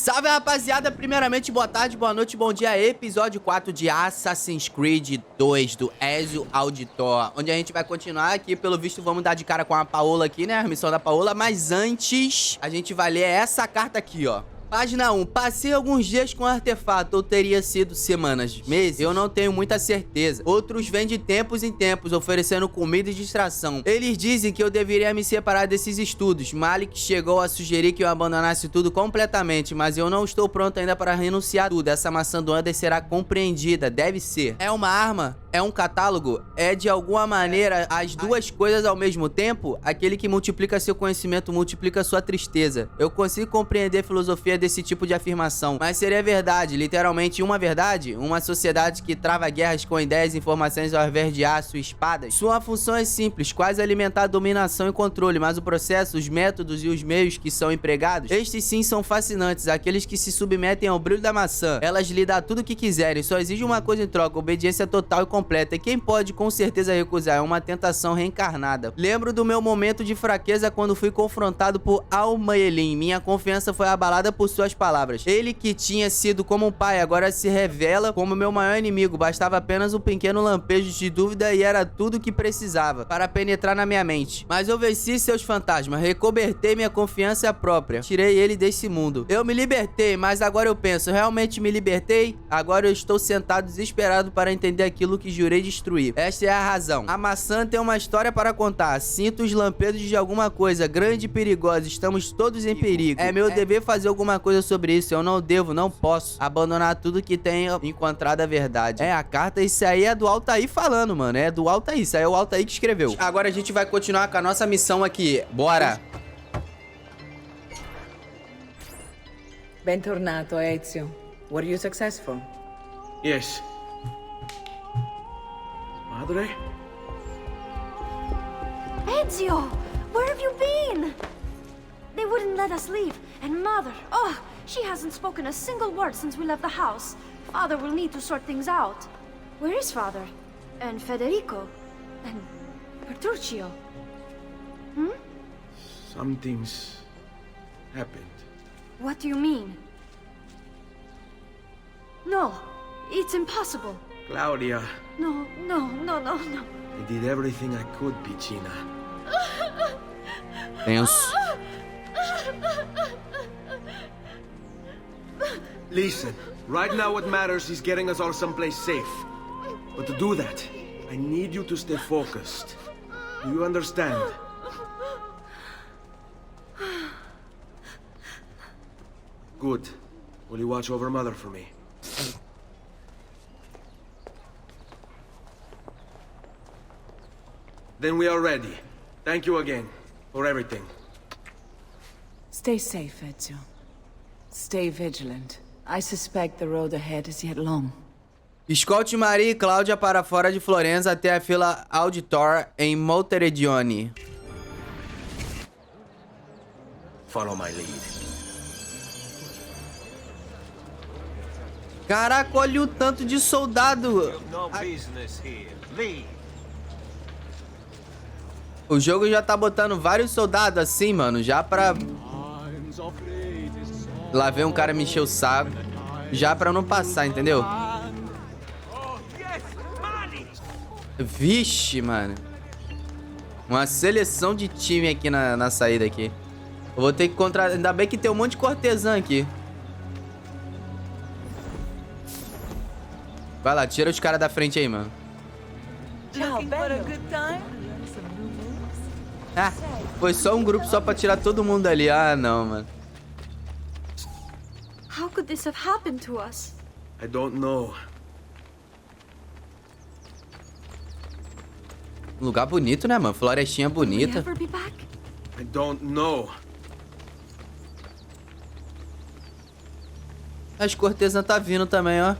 Salve, rapaziada! Primeiramente, boa tarde, boa noite, bom dia. Episódio 4 de Assassin's Creed 2 do Ezio Auditor, onde a gente vai continuar aqui. Pelo visto, vamos dar de cara com a Paola aqui, né? A missão da Paola. Mas antes, a gente vai ler essa carta aqui, ó. Página 1. Passei alguns dias com o artefato, ou teria sido semanas, meses, eu não tenho muita certeza. Outros vêm de tempos em tempos, oferecendo comida e distração. Eles dizem que eu deveria me separar desses estudos. Malik chegou a sugerir que eu abandonasse tudo completamente, mas eu não estou pronto ainda para renunciar a tudo. Essa maçã do Under será compreendida, deve ser. É uma arma? É um catálogo? É de alguma maneira as duas coisas ao mesmo tempo? Aquele que multiplica seu conhecimento multiplica sua tristeza. Eu consigo compreender a filosofia desse tipo de afirmação, mas seria verdade, literalmente uma verdade? Uma sociedade que trava guerras com ideias e informações ao invés de aço e espadas? Sua função é simples, quase alimentar a dominação e controle, mas o processo, os métodos e os meios que são empregados, estes sim são fascinantes, aqueles que se submetem ao brilho da maçã. Elas lhe dão tudo o que quiserem, só exige uma coisa em troca, obediência total e completa. E quem pode com certeza recusar? É uma tentação reencarnada. Lembro do meu momento de fraqueza quando fui confrontado por Al-Maelin. Minha confiança foi abalada por suas palavras. Ele que tinha sido como um pai, agora se revela como meu maior inimigo. Bastava apenas um pequeno lampejo de dúvida e era tudo o que precisava para penetrar na minha mente. Mas eu venci seus fantasmas, recobertei minha confiança própria, tirei ele desse mundo. Eu me libertei, mas agora eu penso, realmente me libertei? Agora eu estou sentado desesperado para entender aquilo que jurei destruir. Esta é a razão. A maçã tem uma história para contar. Sinto os lampejos de alguma coisa grande e perigosa. Estamos todos em perigo. É meu dever fazer alguma coisa sobre isso. Eu não devo, não posso abandonar tudo que tenha encontrado a verdade. É, a carta, isso aí é do Altair falando, mano. É do Altair. Isso aí é o Altair que escreveu. Agora a gente vai continuar com a nossa missão aqui. Bora! Bentornato, Ezio. Were you successful? Yes. Madre? Ezio! Where have you been? They wouldn't let us leave. And Mother, oh, she hasn't spoken a single word since we left the house. Father will need to sort things out. Where is Father? And Federico? And Petruccio? Hmm? Something's happened. What do you mean? No, it's impossible. Claudia, No. I did everything I could, Piccina. Tenso. Listen, right now what matters is getting us all someplace safe. But to do that, I need you to stay focused. Do you understand? Good. Will you watch over Mother for me? Then we are ready. Thank you again for everything. Stay safe, Ezio. Stay vigilant. I suspect the road ahead is yet long. Escolte Maria e Cláudia para fora de Florença até a Vila Auditor em Monteriggioni. Follow my lead. Caraca, olha o tanto de soldado. No business here. Leave. O jogo já tá botando vários soldados assim, mano, já pra... Lá vem um cara me encher o saco. Já pra não passar, entendeu? Vixe, mano. Uma seleção de time aqui na saída aqui. Eu vou ter que contratar... Ainda bem que tem um monte de cortesã aqui. Vai lá, tira os caras da frente aí, mano. Ah, foi só um grupo só pra tirar todo mundo ali. Ah, não, mano. How could this have happened to us? I don't know. Um lugar bonito, né, mano? Florestinha Will we bonita. ever be back? I don't know. As cortesãs tá vindo também, ó.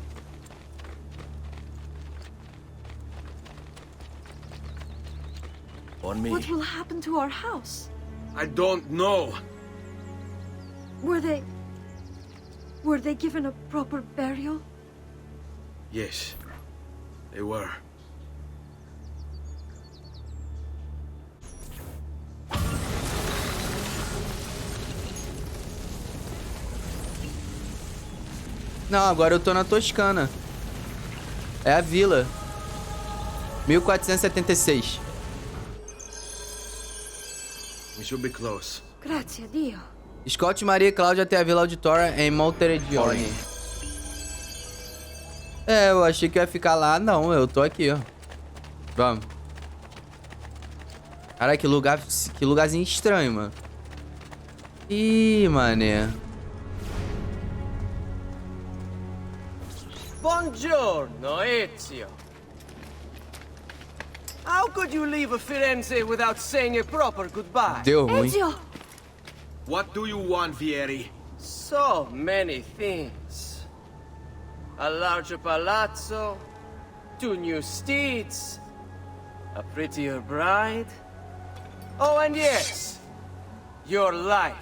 On me. What will happen to our house? I don't know. Were they given a proper burial? Yes, they were. Não, agora eu tô na Toscana. É a vila. 1476. We should be close. Grazie a Dio. Scott Maria e Cláudia até a Vila Auditória em Monteriggioni. É, eu achei que ia ficar lá. Não, eu tô aqui, ó. Vamos. Cara, que lugarzinho estranho, mano. Ih, mané. Buongiorno, Ezio. How could you leave a Firenze without saying a proper goodbye? Deu ruim. Ezio! What do you want, Vieri? So many things. A larger palazzo, 2 new steeds, a prettier bride. Oh, and yes, your life.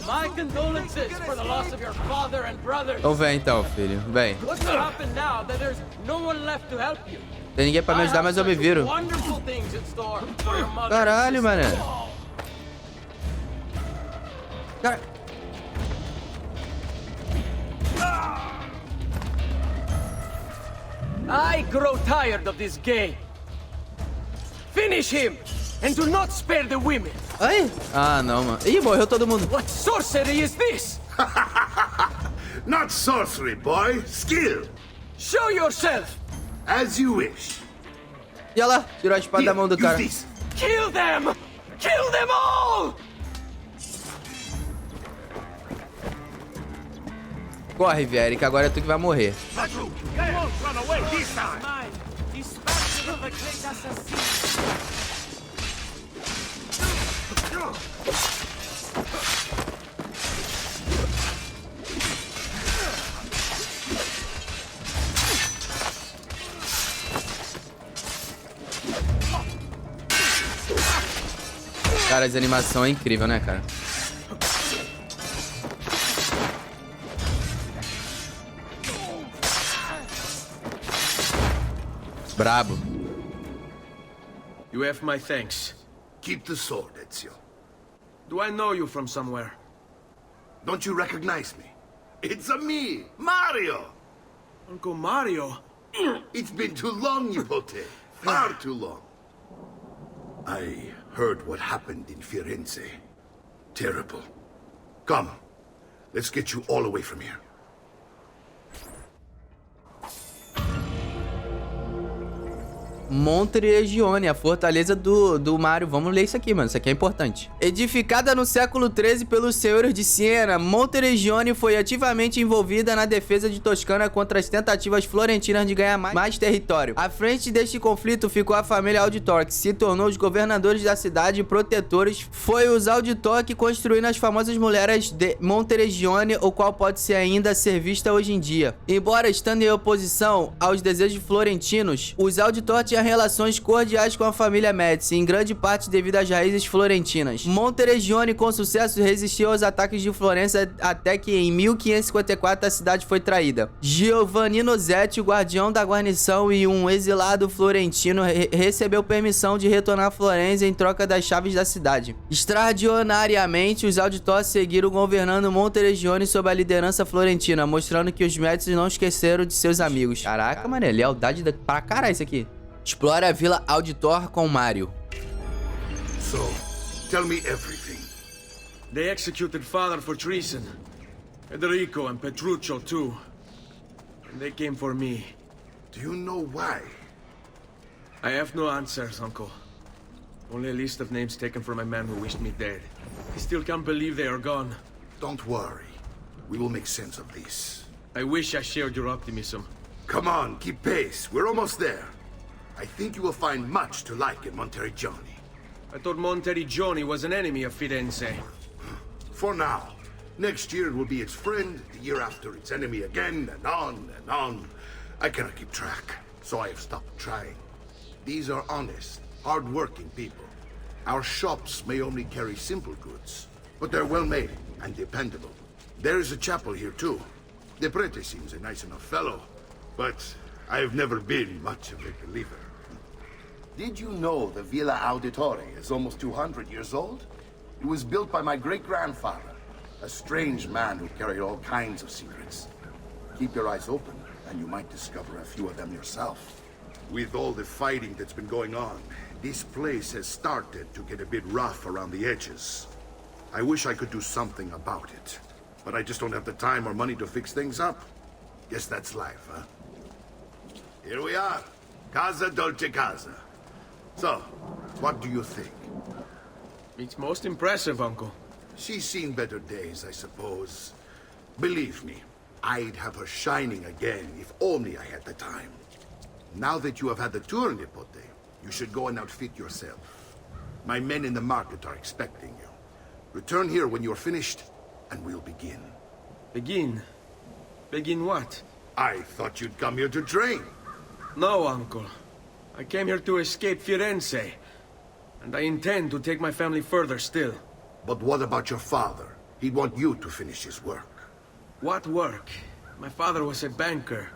My condolences for the loss of your father and brothers. Então vem então, filho. Vem. What's gonna happen now that there's no one left to help you? Tem ninguém pra me ajudar, mas eu me viro. Wonderful things in store for your mother. Caralho, mané. Cara... I grow tired of this game. Finish him, and do not spare the women. Ai? Ah, não, mano. Ih, morreu todo mundo. What sorcery is this? Not sorcery, boy. Skill. Show yourself. As you wish. E olha lá, tirou a espada da mão do Use cara. this. Kill them! Kill them all! Corre, Vieri, que agora é tu que vai morrer. Cara, essa animação é incrível, né, cara? Brabo. You have my thanks. Keep the sword, Ezio. Do I know you from somewhere? Don't you recognize me? It's a me, Mario. Uncle Mario? It's been too long, Nipote. Far too long. I heard what happened in Firenze. Terrible. Come, let's get you all away from here. Monteriggioni, a fortaleza do Mario. Vamos ler isso aqui, mano. Isso aqui é importante. Edificada no século XIII pelos senhores de Siena, Monteriggioni foi ativamente envolvida na defesa de Toscana contra as tentativas florentinas de ganhar mais território. À frente deste conflito ficou a família Auditor, que se tornou os governadores da cidade e protetores. Foi os Auditor que construíram as famosas mulheres de Monteriggioni, o qual pode ser ainda ser vista hoje em dia. Embora estando em oposição aos desejos florentinos, os Auditor tinham relações cordiais com a família Médici, em grande parte devido às raízes florentinas. Monteriggioni com sucesso resistiu aos ataques de Florença até que em 1554 a cidade foi traída. Giovannino Zetti, o guardião da guarnição e um exilado florentino, recebeu permissão de retornar a Florença em troca das chaves da cidade. Extraordinariamente, os Auditor seguiram governando Monteriggioni sob a liderança florentina, mostrando que os Médici não esqueceram de seus amigos. Caraca, mano, é lealdade pra caralho isso aqui. Explora a Vila Auditor com Mario. So, tell me everything. They executed father for treason. Federico and Petruccio too. And they came for me. Do you know why? I have no answers, Uncle. Only a list of names taken from a man who wished me dead. I still can't believe they are gone. Don't worry. We will make sense of this. I wish I shared your optimism. Come on, keep pace. We're almost there. I think you will find much to like in Monteriggioni. I thought Monteriggioni was an enemy of Firenze. For now. Next year it will be its friend, the year after its enemy again, and on and on. I cannot keep track, so I have stopped trying. These are honest, hard-working people. Our shops may only carry simple goods, but they're well-made and dependable. There is a chapel here too. The prete seems a nice enough fellow, but I have never been much of a believer. Did you know the Villa Auditore is almost 200 years old? It was built by my great-grandfather. A strange man who carried all kinds of secrets. Keep your eyes open, and you might discover a few of them yourself. With all the fighting that's been going on, this place has started to get a bit rough around the edges. I wish I could do something about it, but I just don't have the time or money to fix things up. Guess that's life, huh? Here we are. Casa Dolce Casa. So, what do you think? It's most impressive, Uncle. She's seen better days, I suppose. Believe me, I'd have her shining again if only I had the time. Now that you have had the tour, Nipote, you should go and outfit yourself. My men in the market are expecting you. Return here when you're finished, and we'll begin. Begin? Begin what? I thought you'd come here to train. No, Uncle. I came here to escape Firenze. And I intend to take my family further still. But what about your father? He'd want you to finish his work. What work? My father was a banker.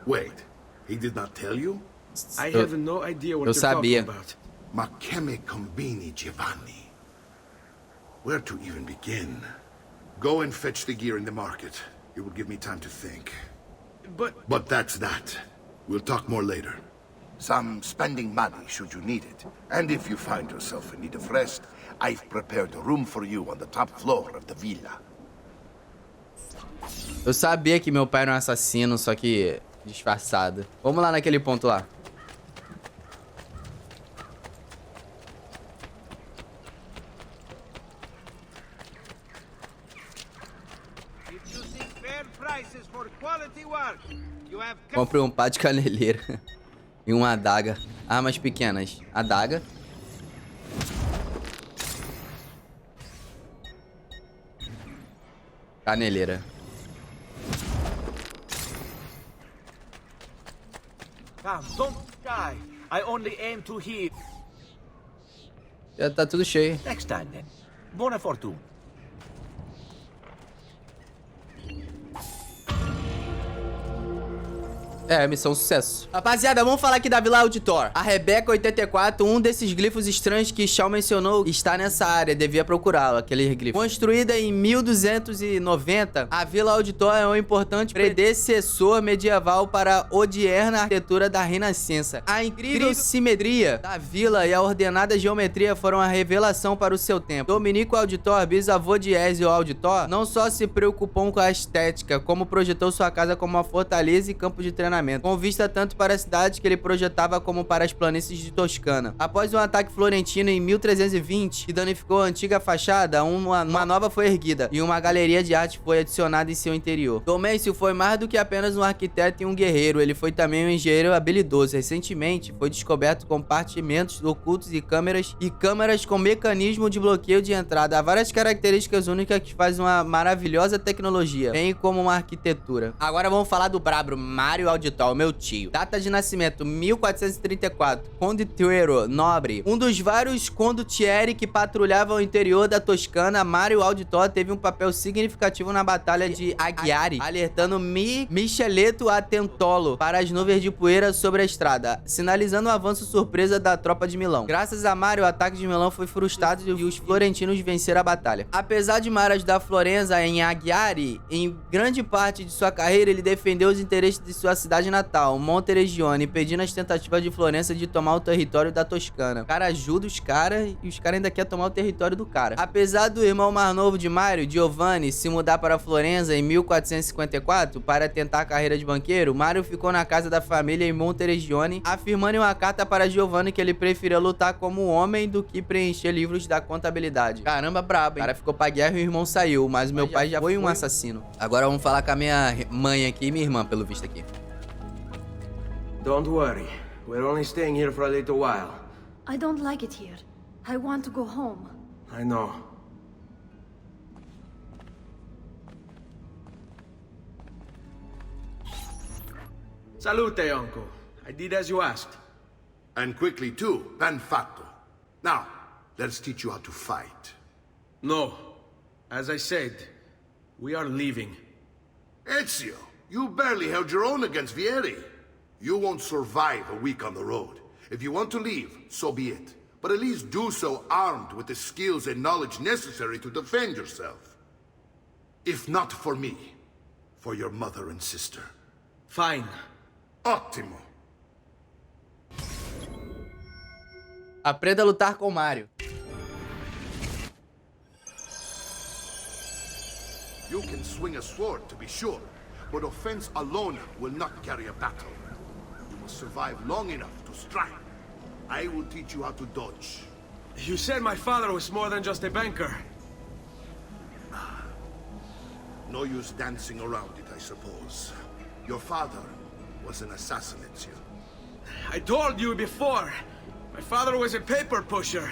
Wait, he did not tell you? I have no idea what Eu you're talking sabia. about. Ma che me combini, Giovanni? Where to even begin? Go and fetch the gear in the market. It will give me time to think. But that's that. We'll talk more later. Some spending money should you need it. And if you find yourself in need of rest, I've prepared a room for you on the top floor of the villa. Eu sabia que meu pai era um assassino, só que disfarçado. Vamos lá naquele ponto lá. If you seek fair prices for quality work, you have Compre um pá de caneleira e uma adaga. Armas pequenas. Adaga. Caneleira. Come, don't sky. I only aim to hit. Já tá tudo cheio. Next time then. Buona fortuna. É, missão sucesso. Rapaziada, vamos falar aqui da Vila Auditor. A Rebeca 84, um desses glifos estranhos que Shaw mencionou, está nessa área. Devia procurá-lo, aquele glifo. Construída em 1290, a Vila Auditor é um importante predecessor medieval para a odierna arquitetura da Renascença. A incrível simetria da vila e a ordenada geometria foram a revelação para o seu tempo. Dominico Auditor, bisavô de Ezio Auditor, não só se preocupou com a estética, como projetou sua casa como uma fortaleza e campo de treinamento, com vista tanto para a cidade que ele projetava como para as planícies de Toscana. Após um ataque florentino em 1320, que danificou a antiga fachada, uma nova foi erguida e uma galeria de arte foi adicionada em seu interior. Domêncio foi mais do que apenas um arquiteto e um guerreiro, ele foi também um engenheiro habilidoso. Recentemente, foi descoberto compartimentos ocultos e câmeras com mecanismo de bloqueio de entrada. Há várias características únicas que fazem uma maravilhosa tecnologia, bem como uma arquitetura. Agora vamos falar do brabo Mário Auditor, meu tio. Data de nascimento, 1434. Condottiero, nobre. Um dos vários condottieri que patrulhavam o interior da Toscana, Mário Auditor teve um papel significativo na Batalha de Aghiari, alertando Micheletto a Tentolo para as nuvens de poeira sobre a estrada, sinalizando o avanço surpresa da tropa de Milão. Graças a Mário, o ataque de Milão foi frustrado e os florentinos venceram a batalha. Apesar de Mário ajudar Florença em Aghiari, em grande parte de sua carreira ele defendeu os interesses de sua cidade natal, Monteriggioni, impedindo as tentativas de Florença de tomar o território da Toscana. O cara ajuda os caras e os caras ainda querem tomar o território do cara. Apesar do irmão mais novo de Mário, Giovanni, se mudar para Florença em 1454 para tentar a carreira de banqueiro, Mário ficou na casa da família em Monteriggioni, afirmando em uma carta para Giovanni que ele preferia lutar como homem do que preencher livros da contabilidade. Caramba, brabo, hein? O cara ficou pra guerra e o irmão saiu, mas o meu pai já foi um assassino. Agora vamos falar com a minha mãe aqui e minha irmã, pelo visto aqui. Don't worry. We're only staying here for a little while. I don't like it here. I want to go home. I know. Salute, Uncle. I did as you asked. And quickly too, ben fatto. Now, let's teach you how to fight. No. As I said, we are leaving. Ezio, you barely held your own against Vieri. You won't survive a week on the road. If you want to leave, so be it. But at least do so armed with the skills and knowledge necessary to defend yourself. If not for me, for your mother and sister. Fine. Ótimo. Aprenda a lutar com Mario. You can swing a sword, to be sure, but offense alone will not carry a battle. You must survive long enough to strike. I will teach you how to dodge. You said my father was more than just a banker. No use dancing around it, I suppose. Your father was an assassin, Ezio. I told you before. My father was a paper pusher.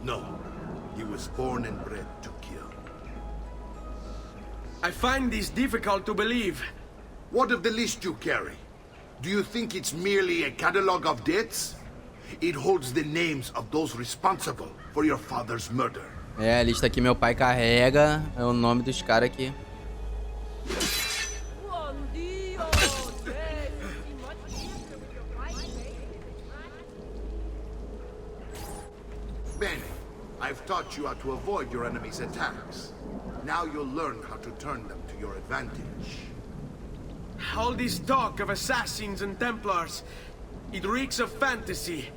No, he was born and bred to kill. I find this difficult to believe. What of the list you carry? Do you think it's merely a catalog of debts? It holds the names of those responsible for your father's murder. É, a lista que meu pai carrega é o nome dos caras aqui. Bene, I've taught you how to avoid your enemy's attacks. Now you'll learn how to turn them to your advantage. All this talk of assassins and Templars, it reeks of fantasy.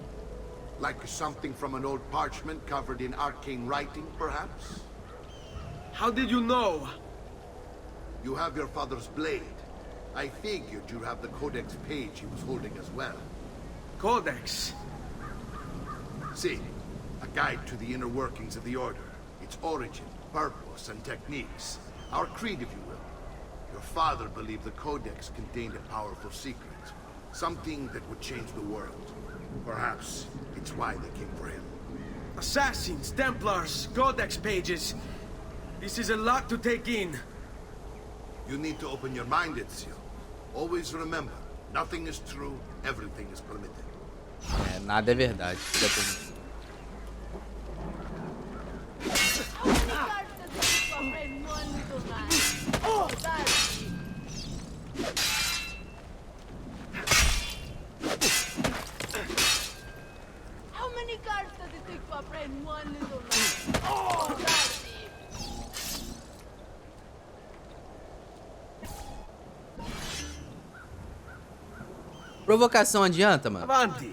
Like something from an old parchment covered in arcane writing, perhaps? How did you know? You have your father's blade. I figured you'd have the codex page he was holding as well. Codex? See, a guide to the inner workings of the Order. Its origin, purpose, and techniques. Our creed, if you will. Your father believed the codex contained a powerful secret. Something that would change the world. Perhaps it's why they came for him. Assassins, Templars, Codex pages. This is a lot to take in. You need to open your mind, Ezio. Always remember, nothing is true, everything is permitted. É, nada é verdade. How many cards does it take to apprehend one little man? Oh, that's it. Provocação adianta, mano? Avanti,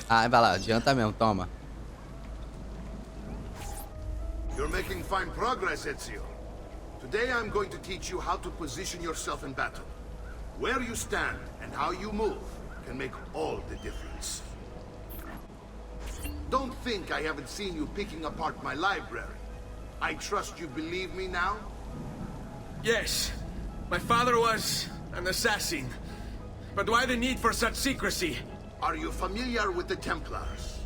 Ah, vai lá, adianta mesmo, toma. You're making fine progress, Ezio. Today I'm going to teach you how to position yourself in battle. Where you stand and how you move can make all the difference. Don't think I haven't seen you picking apart my library. I trust you believe me now? Yes. My father was an assassin. But why the need for such secrecy? Are you familiar with the Templars?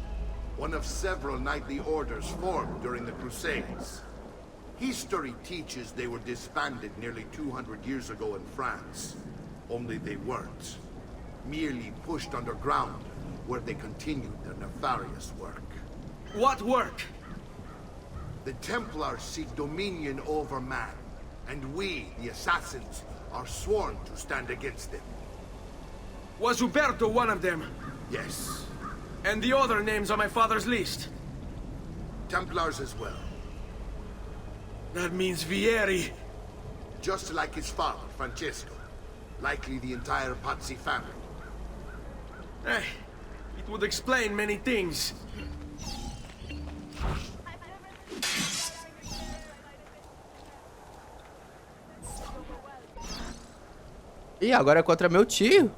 One of several knightly orders formed during the Crusades. History teaches they were disbanded nearly 200 years ago in France. Only they weren't. Merely pushed underground, where they continued their nefarious work. What work? The Templars seek dominion over man, and we, the assassins, are sworn to stand against them. Was Uberto one of them? Yes. And the other names on my father's list? Templars as well. That means Vieri. Just like his father, Francesco. Likely the entire Pazzi family. It would explain many things. Ih, agora é contra meu tio.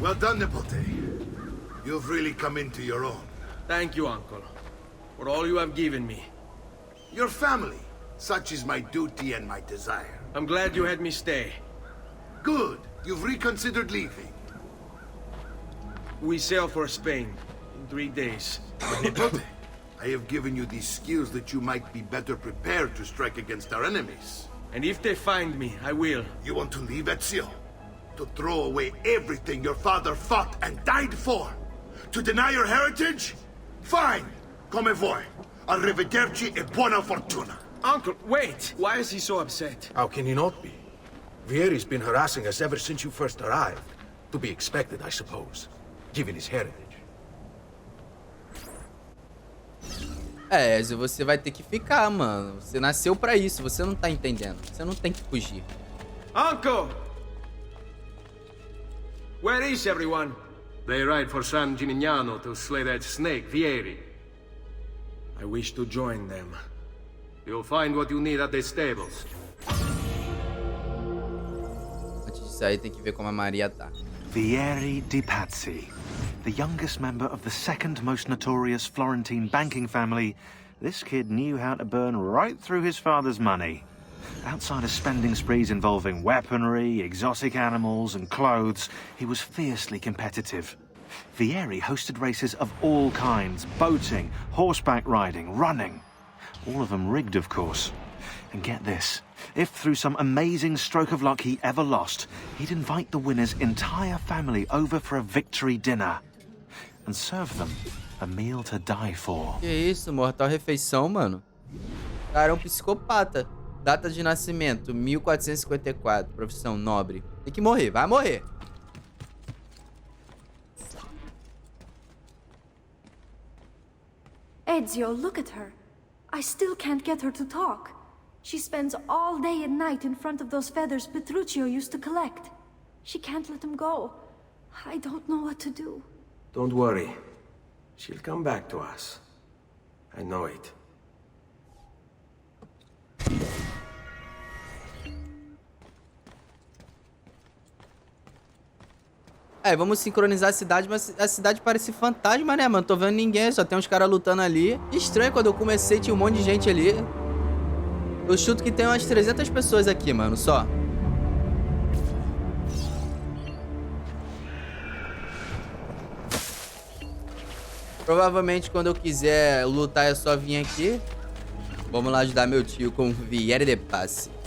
Well done, Nipote. You've really come into your own. Thank you, Uncle. for all you have given me. Your family. Such is my duty and my desire. I'm glad you had me stay. Good. You've reconsidered leaving. We sail for Spain in 3 days. I have given you these skills that you might be better prepared to strike against our enemies. And if they find me, I will. You want to leave, Ezio? To throw away everything your father fought and died for? To deny your heritage? Fine! Come voi. Arrivederci e buona fortuna. Uncle, wait! Why is he so upset? How can he not be? Vieri's been harassing us ever since you first arrived. To be expected, I suppose, given his heritage. É, Ezio, você vai ter que ficar, mano. Você nasceu pra isso, você não tá entendendo. Você não tem que fugir. Uncle! Where is everyone? They ride for San Gimignano to slay that snake, Vieri. I wish to join them. You'll find what you need at the stables. Antes de sair, tem que ver como a Maria tá. Vieri di Pazzi, the youngest member of the second most notorious Florentine banking family, this kid knew how to burn right through his father's money. Outside of spending sprees involving weaponry, exotic animals, and clothes, he was fiercely competitive. Vieri hosted races of all kinds, boating, horseback riding, running. All of them rigged, of course. And get this, if through some amazing stroke of luck he ever lost, he'd invite the winner's entire family over for a victory dinner and serve them a meal to die for. Que isso, mortal refeição, mano. Cara, é um psicopata. Data de nascimento, 1454. Profissão, nobre. Tem que morrer, vai morrer. Ezio, look at her. I still can't get her to talk. She spends all day and night in front of those feathers Petruchio used to collect. She can't let them go. I don't know what to do. Don't worry. She'll come back to us. I know it. É, vamos sincronizar a cidade, mas a cidade parece fantasma, né, mano? Tô vendo ninguém, só tem uns caras lutando ali. Estranho, quando eu comecei tinha um monte de gente ali. Eu chuto que tem umas 300 pessoas aqui, mano, só. Provavelmente quando eu quiser lutar é só vir aqui. Vamos lá ajudar meu tio com Vieri de Pazzi.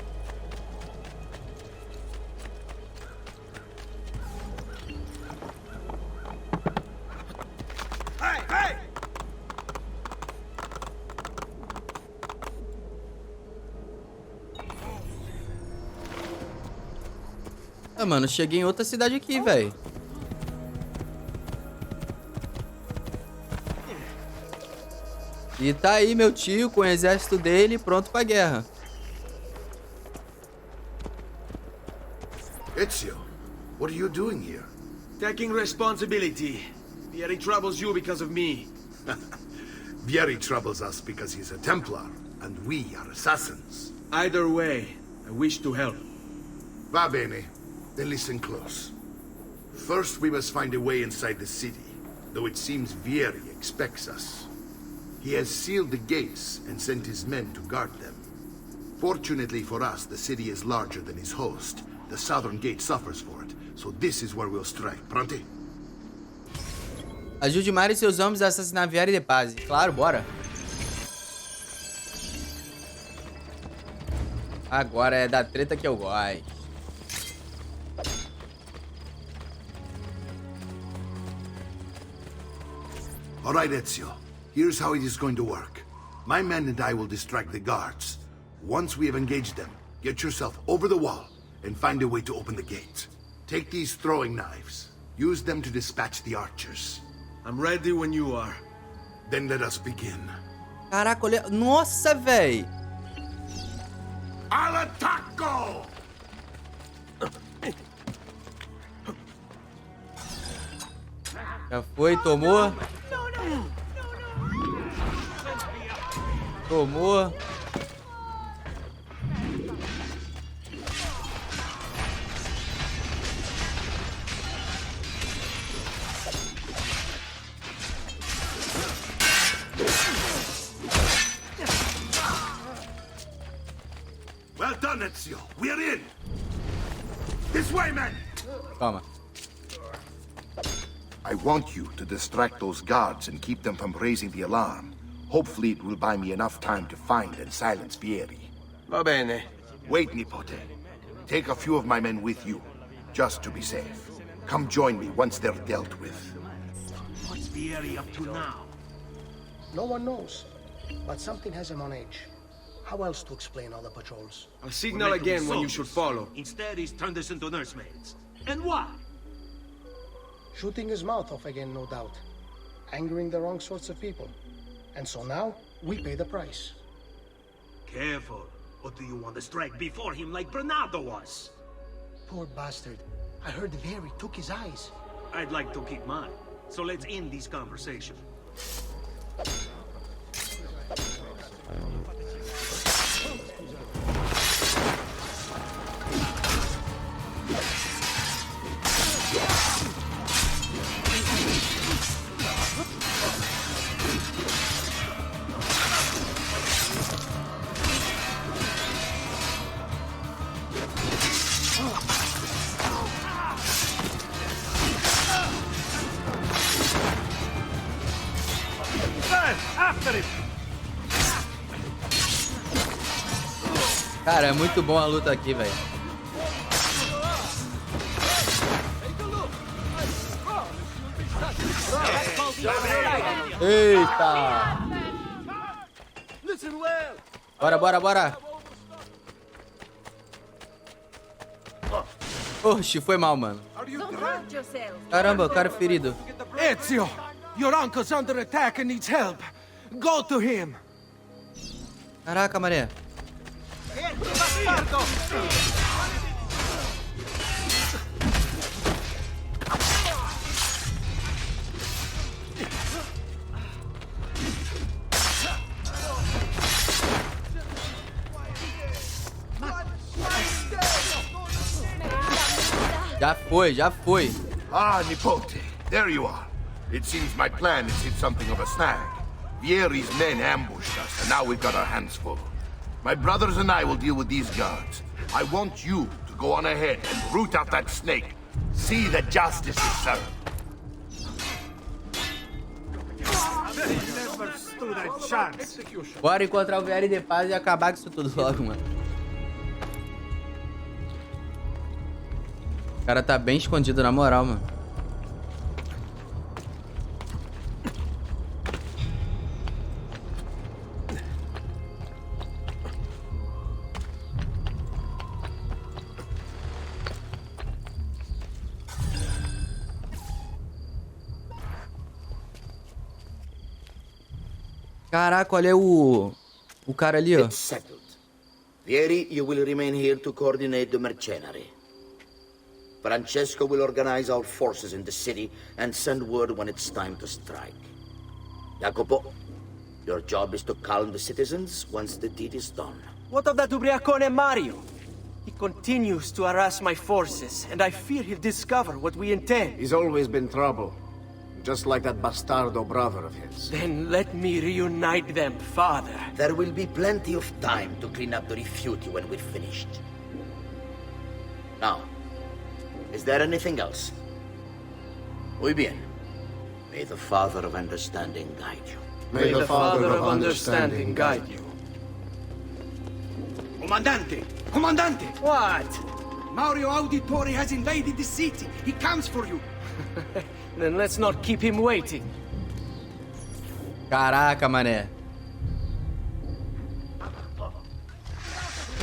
Ah, mano, cheguei em outra cidade aqui, velho. E tá aí meu tio com o exército dele pronto pra guerra. Ezio, what are you doing here? Taking responsibility. Vieri troubles you because of me. Vieri troubles us because he's a Templar, and we are assassins. Either way, I wish to help. Va bene. Then listen close. First, we must find a way inside the city, though it seems Vieri expects us. He has sealed the gates and sent his men to guard them. Fortunately for us, the city is larger than his host. The southern gate suffers for it, so this is where we'll strike. Pronti? Ajude Mario e seus homens a assassinar Vieri de Pazzi. Claro, bora. Agora é da treta que eu gosto. All right, Ezio. Here's how it is going to work. My men and I will distract the guards. Once we have engaged them, get yourself over the wall and find a way to open the gate. Take these throwing knives. Use them to dispatch the archers. I'm ready when you are. Then let us begin. Caraca, olha... Nossa, véi. Al attacco! Já foi, tomou. Tomou. on, Ezio. We're in. This way, men. Toma. I want you to distract those guards and keep them from raising the alarm. Hopefully it will buy me enough time to find and silence Vieri. Va bene. Wait, Nipote. Take a few of my men with you, just to be safe. Come join me once they're dealt with. What's Vieri up to now? No one knows, but something has him on edge. How else to explain all the patrols? I'll signal again when you should follow. Instead, he's turned us into nursemaids. And why? Shooting his mouth off again, no doubt. Angering the wrong sorts of people. And so now, we pay the price. Careful. Or do you want to strike before him like Bernardo was? Poor bastard. I heard Vieri took his eyes. I'd like to keep mine. So let's end this conversation. Cara, é muito bom a luta aqui, velho. Eita! Bora, bora, bora! Oxi, foi mal, mano. Caramba, o cara ferido. Ezio! Your uncle's under attack and needs help. Go to him! Caraca, maré. Já foi, já foi. Ah, Nipote, there you are. It seems my plan has hit something of a snag. Vieri's men ambushed us, and now we've got our hands full. My brothers and I will deal with these guards. I want you to go on ahead and root out that snake. See that justice is served. Bora encontrar o Vieri de paz e acabar com isso tudo logo, mano. O cara tá bem escondido, na moral, mano. Caraca, olha o cara ali, ó. It's settled. Vieri, you will remain here to coordinate the mercenary. Francesco will organize our forces in the city and send word when it's time to strike. Jacopo, your job is to calm the citizens once the deed is done. What of that ubriacone Mario? He continues to harass my forces, and I fear he'll discover what we intend. He's always been trouble. Just like that bastardo brother of his. Then let me reunite them, father. There will be plenty of time to clean up the Refúgio when we're finished. Now, is there anything else? Muy bien. May the Father of Understanding guide you. May the Father of Understanding guide you. Comandante! Comandante! What? Mario Auditore has invaded the city. He comes for you. Then let's not keep him waiting. Caraca, mané.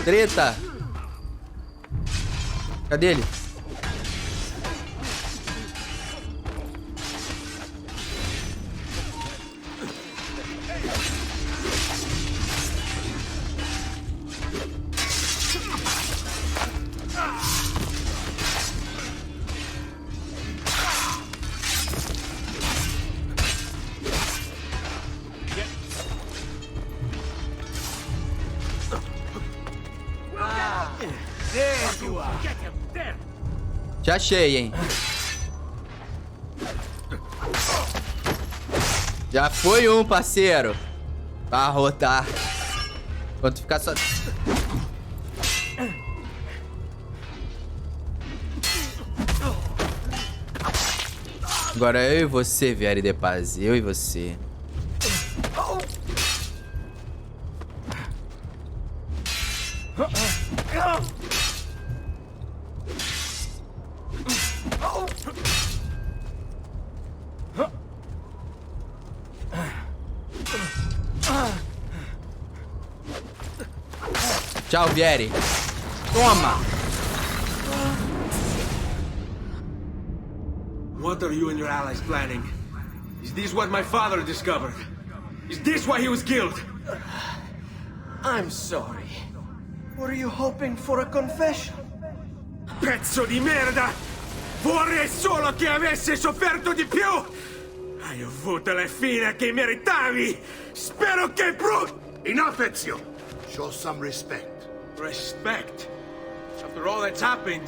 Treta. Cadê ele? Já achei, hein? Já foi um, parceiro. Pra rotar. Enquanto ficar só... Agora eu e você, Vieri de Paz. Eu e você. Tchau, Vieri. Toma! What are you and your allies planning? Is this what my father discovered? Is this why he was killed? I'm sorry. Were you hoping for a confession? Pezzo di merda! Vorrei solo che avesse sofferto di più! Hai avuto la fine che meritavi! Spero che Enough, Ezio! Show some respect. Respect? After all that's happened,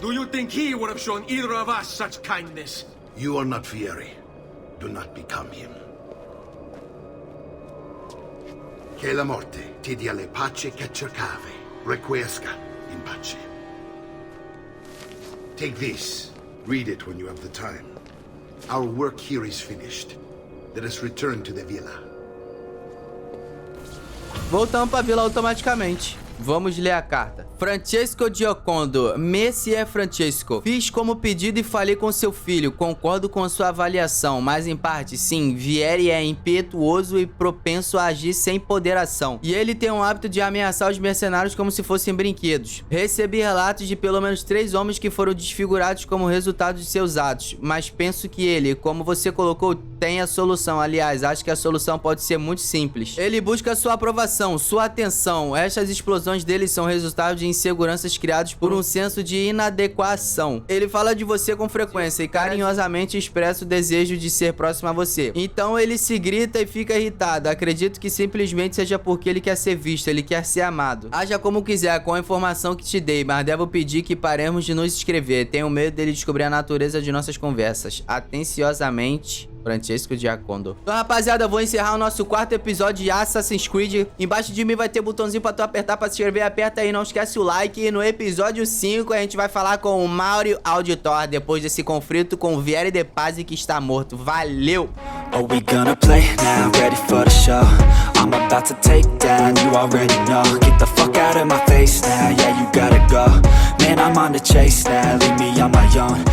do you think he would have shown either of us such kindness? You are not Fieri. Do not become him. Che la morte ti dia le pace che cercavi. Requiesca in pace. Take this. Read it when you have the time. Our work here is finished. Let us return to the villa. Voltamos pra vila automaticamente. Vamos ler a carta. Francesco Giocondo, Messie Francesco. Fiz como pedido e falei com seu filho. Concordo com sua avaliação, mas em parte, sim, Vieri é impetuoso e propenso a agir sem ponderação. E ele tem um hábito de ameaçar os mercenários como se fossem brinquedos. Recebi relatos de pelo menos 3 homens que foram desfigurados como resultado de seus atos, mas penso que ele, como você colocou, tem a solução. Aliás, acho que a solução pode ser muito simples. Ele busca sua aprovação, sua atenção. Estas explosões dele são resultado de inseguranças criadas por um senso de inadequação. Ele fala de você com frequência e carinhosamente expressa o desejo de ser próximo a você. Então ele se grita e fica irritado. Acredito que simplesmente seja porque ele quer ser visto, ele quer ser amado. Haja como quiser com a informação que te dei, mas devo pedir que paremos de nos escrever. Tenho medo dele descobrir a natureza de nossas conversas. Atenciosamente, Francesco Giocondo. Então, rapaziada, eu vou encerrar o nosso 4º episódio de Assassin's Creed. Embaixo de mim vai ter botãozinho pra tu apertar pra se inscrever. Aperta aí, não esquece o like. E no episódio 5 a gente vai falar com o Mauro Auditor depois desse conflito com o Vieri de Paz que está morto. Valeu! Are we gonna play now? Ready for the show? I'm about to take down, you already know. Get the fuck out of my face now, yeah, you gotta go. Man, I'm on the chase now, leave me on my own.